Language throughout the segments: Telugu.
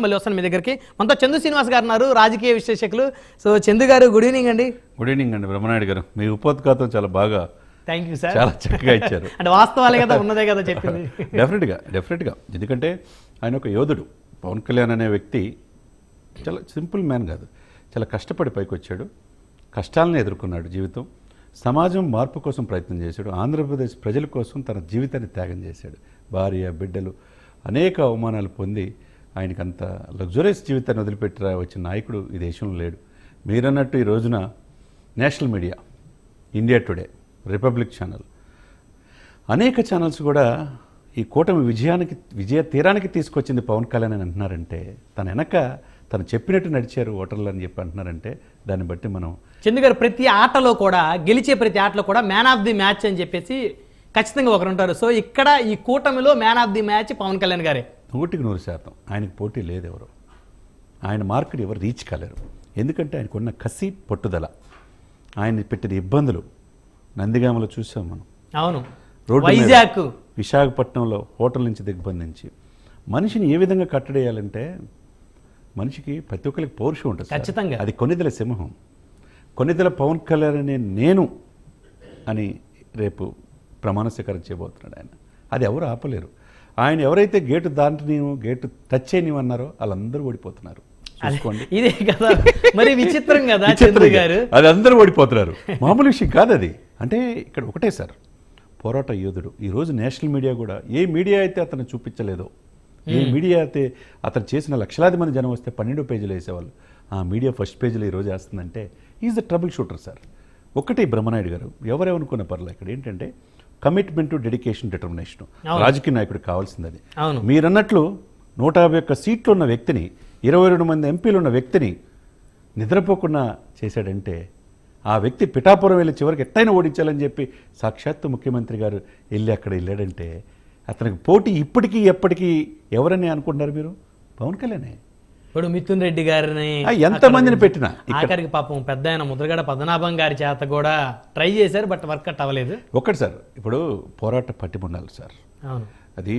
మళ్ళీ వస్తాను మీ దగ్గరికి. మనతో చందు శ్రీనివాస్ గారు ఉన్నారు, రాజకీయ విశ్లేషకులు. సో చందు గారు, గుడ్ ఈవినింగ్ అండి. గుడ్ ఈవినింగ్ అండి బ్రహ్మనాయుడు గారు. మీ ఉపోద్ఘాతం చాలా బాగా, థ్యాంక్ యూ సార్, చాలా చక్కగా ఇచ్చారు. అంటే వాస్తవాలే కదా, ఉన్నదే కదా చెప్పింది. డెఫినెట్గా ఎందుకంటే ఆయన ఒక యోధుడు. పవన్ కళ్యాణ్ అనే వ్యక్తి చాలా సింపుల్ మ్యాన్ కాదు, చాలా కష్టపడి పైకి వచ్చాడు, కష్టాలను ఎదుర్కొన్నాడు, జీవితం సమాజం మార్పు కోసం ప్రయత్నం చేశాడు, ఆంధ్రప్రదేశ్ ప్రజల కోసం తన జీవితాన్ని త్యాగం చేశాడు. భార్య బిడ్డలు అనేక అవమానాలు పొంది ఆయనకు అంత లగ్జరియస్ జీవితాన్ని వదిలిపెట్టి వచ్చిన నాయకుడు ఈ దేశంలో లేడు. మీరన్నట్టు ఈ రోజున national media, India today, republic channel, అనేక ఛానల్స్ కూడా ఈ కూటమి విజయ తీరానికి తీసుకొచ్చింది పవన్ కళ్యాణ్ అని అంటున్నారంటే, తన వెనక తను చెప్పినట్టు నడిచారు ఓటర్లు అని చెప్పి అంటున్నారంటే, దాన్ని బట్టి మనం చందు గారు ప్రతి ఆటలో కూడా, గెలిచే ప్రతి ఆటలో కూడా మ్యాన్ ఆఫ్ ది మ్యాచ్ అని చెప్పేసి ఖచ్చితంగా ఒకరు ఉంటారు. సో ఇక్కడ ఈ కూటమిలో man of the match Pawan Kalyan గారే. 100% ఆయనకు పోటీ లేదు. ఎవరు ఆయన మార్కెట్ ఎవరు రీచ్ కాలేరు. ఎందుకంటే ఆయనకున్న కసి, పట్టుదల, ఆయన పెట్టిన ఇబ్బందులు నందిగామలో చూసాం మనం. అవును, రోడ్డు వైజాగ్, విశాఖపట్నంలో హోటల్ నుంచి దిగ్బంధించి మనిషిని ఏ విధంగా కట్టడేయాలంటే, మనిషికి ప్రతి ఒక్కరికి పౌరుషం ఉంటుంది ఖచ్చితంగా. అది కొన్నిదల సింహం, కొన్నిదల పవన్ కళ్యాణ్ అనే నేను అని రేపు ప్రమాణ స్వీకారం చేయబోతున్నాడు ఆయన. అది ఎవరు ఆపలేరు. ఆయన ఎవరైతే గేటు గేటు టచ్ చేయనివన్నారో వాళ్ళందరూ ఓడిపోతున్నారు. చూసుకోండి, ఇదే కదా మరి విచిత్రం కదా చంద్ర గారు, అది అందరూ ఓడిపోతున్నారు. మామూలు విషయం కాదు అది. అంటే ఇక్కడ ఒకటే సార్, పోరాట యోధుడు. ఈరోజు నేషనల్ మీడియా కూడా, ఏ మీడియా అయితే అతను చూపించలేదో, ఏ మీడియా అయితే అతను చేసిన లక్షలాది మంది జనం వస్తే 12 పేజీలు వేసేవాళ్ళు, ఆ మీడియా ఫస్ట్ పేజీలో ఈరోజు వేస్తుందంటే is the trouble shooter sir. ఒకటి బ్రహ్మనాయుడు గారు, ఎవరెవనుకున్న పర్లేదు, ఇక్కడ ఏంటంటే కమిట్మెంట్, డెడికేషన్, డిటర్మినేషన్ రాజకీయ నాయకుడికి కావాల్సింది అది. మీరన్నట్లు 151 సీట్లు ఉన్న వ్యక్తిని, 22 మంది ఎంపీలు ఉన్న వ్యక్తిని నిద్రపోకుండా చేశాడంటే, ఆ వ్యక్తి పిఠాపురం వెళ్ళి చివరికి ఎట్టైనా ఓడించాలని చెప్పి సాక్షాత్తు ముఖ్యమంత్రి గారు అక్కడ వెళ్ళాడంటే, అతనికి పోటీ ఇప్పటికీ ఎప్పటికీ ఎవరని అనుకుంటున్నారు మీరు? పవన్ కళ్యాణే. ఇప్పుడు మిథున్ రెడ్డి గారిని ఎంతమందిని పెట్టినా, ఆఖరికి పాపం పెద్ద ఆయన ముద్రగడ పద్మనాభం గారి చేత కూడా ట్రై చేశారు, బట్ వర్కౌట్ అవ్వలేదు. ఒకటి సార్, ఇప్పుడు పోరాట పట్టిమ ఉండాలి సార్. అవును, అది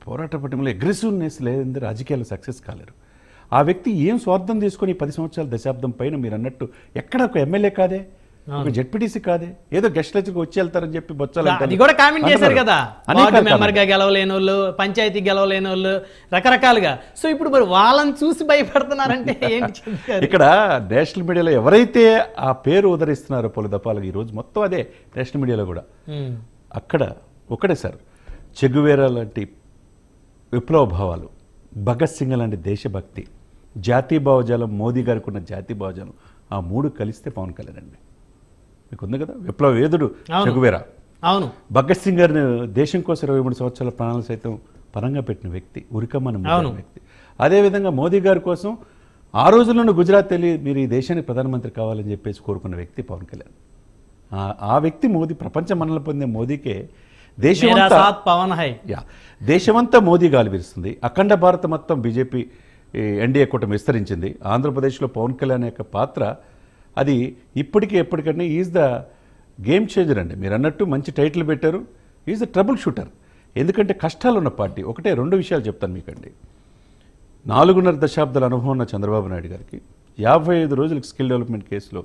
పోరాట పట్టిమలో అగ్రెసివ్నెస్ లేదంటే రాజకీయాలు సక్సెస్ కాలేరు. ఆ వ్యక్తి ఏం స్వార్థం తీసుకొని 10 సంవత్సరాల దశాబ్దం పైన మీరు అన్నట్టు ఎక్కడ ఒక ఎమ్మెల్యే కాదే, ఒక జెడ్పీటీసీ కాదే, ఏదో గెస్ట్ లెక్చర్కి వచ్చి వెళ్తారని చెప్పి బొచ్చాలి. అది కూడా కామెంట్ చేశారు కదా, వార్డు మెంబర్ గా గెలవలేని వాళ్ళు, పంచాయతీ గెలవలేని వాళ్ళు, రకరకాలుగా. సో ఇప్పుడు మరి వాళ్ళని చూసి భయపడుతున్నారంటే ఏంటి? ఇక్కడ నేషనల్ మీడియాలో ఎవరైతే ఆ పేరు ఉదరిస్తున్నారో పలు దఫాలుగా, ఈరోజు మొత్తం అదే నేషనల్ మీడియాలో కూడా. అక్కడ ఒకటే సార్, చెగువేరా లాంటి విప్లవ భావాలు, భగత్ సింగ్ లాంటి దేశభక్తి, జాతీయ భావజాలం, మోదీ గారికి ఉన్న జాతీయ భావజాలం, ఆ 3 కలిస్తే పవన్ కళ్యాణ్ అండి. మీకు ఉంది కదా, విప్లవ వేదుడు చెగువేరా. అవును, భగత్ సింగ్ గారిని దేశం కోసం 23 సంవత్సరాల ప్రాణాలు సైతం పరంగా పెట్టిన వ్యక్తి, ఉరికమ్మని వ్యక్తి. అదేవిధంగా మోదీ గారి కోసం ఆ రోజుల్లోనూ గుజరాత్ వెళ్ళి మీరు ఈ దేశానికి ప్రధానమంత్రి కావాలని చెప్పేసి కోరుకున్న వ్యక్తి పవన్ కళ్యాణ్. ఆ వ్యక్తి మోదీ, ప్రపంచ మన్ననలు పొందే మోదీకే దేశమంతా మోదీ గాలి వీరుస్తుంది. అఖండ భారత మొత్తం బీజేపీ ఎన్డీఏ కూటమి విస్తరించింది. ఆంధ్రప్రదేశ్లో పవన్ కళ్యాణ్ యొక్క పాత్ర అది ఇప్పటికీ ఎప్పటికన్నా ఈజ్ ద గేమ్ చేంజర్ అండి. మీరు అన్నట్టు మంచి టైటిల్ పెట్టారు, ఈజ్ ద ట్రబుల్ షూటర్. ఎందుకంటే కష్టాలు ఉన్న పార్టీ. ఒకటే 2 విషయాలు చెప్తాను మీకండి. 4.5 దశాబ్దాల అనుభవం ఉన్న చంద్రబాబు నాయుడు గారికి 55 రోజులకు స్కిల్ డెవలప్మెంట్ కేసులో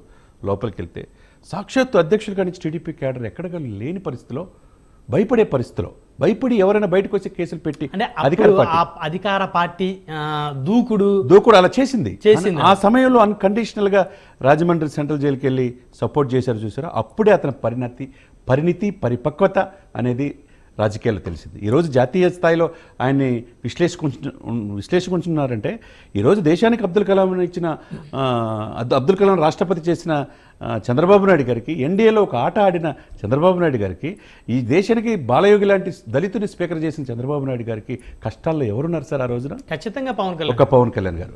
లోపలికి వెళ్తే, సాక్షాత్తు అధ్యక్షులు కానీ టీడీపీ క్యాడర్ ఎక్కడగా లేని పరిస్థితిలో, భయపడే పరిస్థితిలో, భయపడి ఎవరైనా బయటకు వచ్చే కేసులు పెట్టి అధికార పార్టీ దూకుడు అలా చేసింది. ఆ సమయంలో అన్కండిషనల్ గా రాజమండ్రి సెంట్రల్ జైలుకి వెళ్ళి సపోర్ట్ చేశారు, చూసారా? అప్పుడే అతని పరిణితి, పరిపక్వత అనేది రాజకీయాల్లో తెలిసింది. ఈరోజు జాతీయ స్థాయిలో ఆయన్ని విశ్లేషించుకున్నారంటే, ఈరోజు దేశానికి అబ్దుల్ కలాం రాష్ట్రపతి చేసిన చంద్రబాబు నాయుడు గారికి, ఎన్డీఏలో ఒక ఆట ఆడిన చంద్రబాబు నాయుడు గారికి, ఈ దేశానికి బాలయోగి లాంటి దళితుని స్పీకర్ చేసిన చంద్రబాబు నాయుడు గారికి కష్టాల్లో ఎవరున్నారు సార్ ఆ రోజున? ఖచ్చితంగా పవన్ కళ్యాణ్ గారు.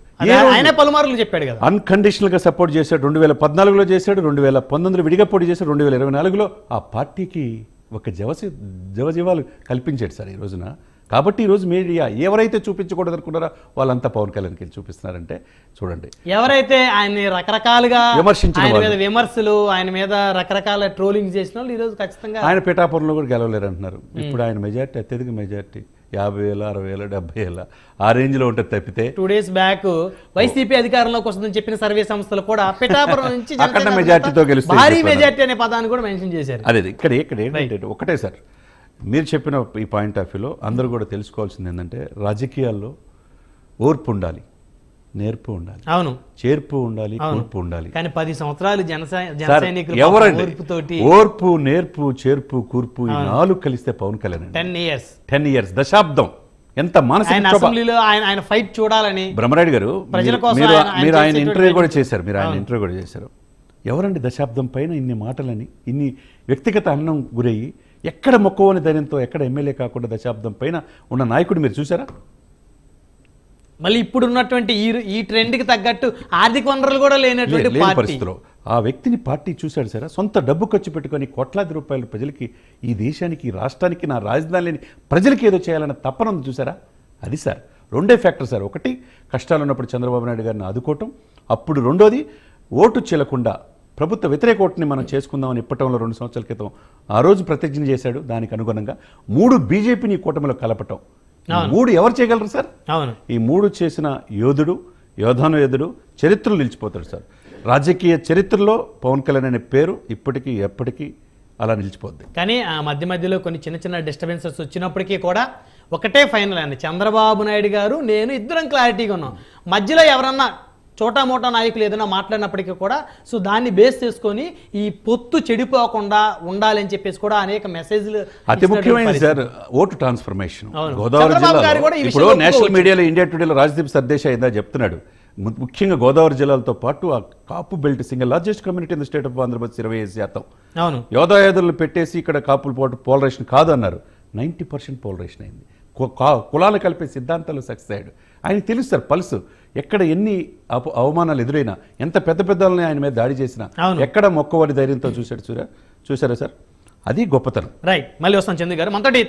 పలుమార్లు చెప్పాడు కదా, అన్కండిషనల్ గా సపోర్ట్ చేశాడు. 2014లో చేశాడు, 2019లో విడిగా పోటీ చేశాడు, 2024లో ఆ పార్టీకి ఒక జవజీవాలు కల్పించాడు సార్ ఈ రోజున. కాబట్టి ఈరోజు మీడియా ఎవరైతే చూపించకూడదు అనుకున్నారో వాళ్ళంతా పవన్ కళ్యాణ్కి చూపిస్తున్నారంటే చూడండి. ఎవరైతే ఆయన్ని రకరకాలుగా విమర్శలు, ఆయన మీద రకరకాల ట్రోలింగ్ చేసిన వాళ్ళు ఈరోజు ఖచ్చితంగా ఆయన పిఠాపురంలో కూడా గెలవలేరు అంటున్నారు. ఇప్పుడు ఆయన మెజార్టీ, అత్యధిక మెజార్టీ 50,000, 60,000, 70,000 ఆ రేంజ్లో ఉంటుంది తప్పితే 2 days బ్యాక్ వైసీపీ అధికారంలోకి వస్తుందని చెప్పిన సర్వే సంస్థలు కూడా పిఠాపురం నుంచి అఖండ జనసేన మెజార్టీతో గెలుస్తాయని భారీ చెప్పారు. మెజార్టీ అనే పదాన్ని కూడా మెన్షన్ చేశారు. అదే ఇక్కడ ఏంటంటే ఒకటే సార్, మీరు చెప్పిన ఈ పాయింట్ ఆఫ్ వ్యూలో అందరూ కూడా తెలుసుకోవాల్సింది ఏంటంటే రాజకీయాల్లో ఓర్పు ఉండాలి, నేర్పు ఉండాలి, అవును, చేర్పు ఉండాలి, కూర్పు ఉండాలి. కానీ 10 సంవత్సరాలు సార్, జనసైనికులు ఎవరండి ఓర్పుతోటి ఓర్పు, నేర్పు, చేర్పు, కూర్పు ఈ 4 కలిస్తే పవన్ కళ్యాణ్ అండి. 10 years 10 years దశాబ్దం. ఎంత మానసిక ఆయన క్షోభ. అసెంబ్లీలో ఆయన ఫైట్ చూడాలని బ్రహ్మరాయుడు గారు ప్రజల కోసం మీరు ఆయన మీరు ఆయన చేసేటువంటి ఇంటర్వ్యూ కూడా చేశారు, మీరు ఆయన ఇంటర్వ్యూ కూడా చేశారు. ఎవరండి దశాబ్దం పైన ఇన్ని మాటలని, ఇన్ని వ్యక్తిగత అన్నం గురయ్యి ఎక్కడ మొక్కవని ధైర్యంతో ఎక్కడ ఎమ్మెల్యే కాకుండా దశాబ్దం పైన ఉన్న నాయకుడు మీరు చూసారా? మళ్ళీ ఇప్పుడు ఉన్నటువంటి ఈ ట్రెండ్ కి తగ్గట్టు ఆర్థిక వనరులు కూడా లేనటువంటి లేని పార్టీ. పరిస్థితిలో ఆ వ్యక్తిని పార్టీ చూశాడు సార్. సొంత డబ్బు ఖర్చు పెట్టుకొని కోట్లాది రూపాయలు ప్రజలకి, ఈ దేశానికి, ఈ రాష్ట్రానికి, నా రాజధాని లేని ప్రజలకి ఏదో చేయాలన్న తపన ఉంది చూసారా? అది సార్ రెండే ఫ్యాక్టర్ సార్. ఒకటి కష్టాలు ఉన్నప్పుడు చంద్రబాబు నాయుడు గారిని ఆదుకోవటం, అప్పుడు రెండోది ఓటు చెల్లకుండా ప్రభుత్వ వ్యతిరేక ఓటుని మనం చేసుకుందామని ఇప్పటంలో 2 సంవత్సరాల క్రితం ఆ రోజు ప్రతిజ్ఞ చేశాడు. దానికి అనుగుణంగా 3 బీజేపీని కూటమిలో కలపటం. 3 ఎవరు చేయగలరు సార్? అవును, ఈ 3 చేసిన యోధుడు చరిత్రలో నిలిచిపోతాడు సార్. రాజకీయ చరిత్రలో పవన్ కళ్యాణ్ అనే పేరు ఇప్పటికీ ఎప్పటికీ అలా నిలిచిపోద్ది. కానీ ఆ మధ్యలో కొన్ని చిన్న డిస్టర్బెన్సెస్ వచ్చినప్పటికీ కూడా ఒకటే ఫైనల్ అండి, చంద్రబాబు నాయుడు గారు నేను ఇద్దరం క్లారిటీగా ఉన్నాం. మధ్యలో ఎవరన్నా చోటా మోటా నాయకులు ఏదైనా మాట్లాడినప్పటికీ కూడా సో దాన్ని బేస్ చేసుకొని ఈ పొత్తు చెడిపోకుండా ఉండాలని చెప్పేసి కూడా అనేక మెసేజ్లు. అతి ముఖ్యమైనది sir vote transformation. Godavari Chandrababu గారు కూడా జిల్లాలో ఈ ఇప్పుడు విషయంలో నేషనల్ మీడియాలో, ఇండియా టుడేలో రాజ్దీప్ సర్దేశాయ్ ఏదో చెప్తున్నాడు. ముఖ్యంగా గోదావరి జిల్లాలతో పాటు ఆ Kapu belt single largest community in the state of Andhra Pradesh 25%. అవును, యోధాయోధులను పెట్టేసి ఇక్కడ కాపుల పోలరేషన్ కాదు అన్నారు. 90% పోలరేషన్ అయింది. కులాలు కలిపే సిద్ధాంతాలు సక్సెస్ అయ్యాడు. ఆయన తెలుసు సార్ పల్స్. ఎక్కడ ఎన్ని అవమానాలు ఎదురైనా, ఎంత పెద్ద పెద్దలని ఆయన మీద దాడి చేసినా ఎక్కడ మొక్కవారి ధైర్యంతో చూశారా సార్? అది గొప్పతనం. రైట్. మళ్ళీ వస్తాం చంద్ర గారు మనతోటి